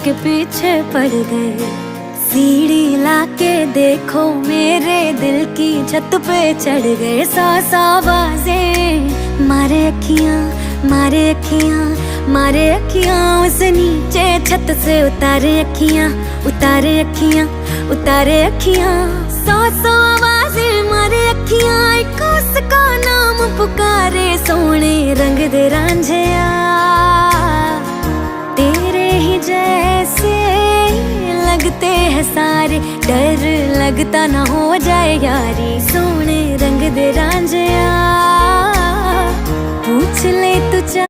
के पीछे पड़ गए। सीढ़ी लाके देखो मेरे दिल की छत पे चढ़ गए। सांस आवाजें मारे अखियां, मारे अखियां, मारे अखियां, उस नीचे छत से उतारे अखियां, उतारे अखियां, उतारे अखियां। सौ सौ आवाजें मारे अखियां, एक उसका नाम पुकारे। सोने रंग दे रांझिया तेरे ही जैसे लगते हैं सारे, डर लगता ना हो जाए यारी। सोने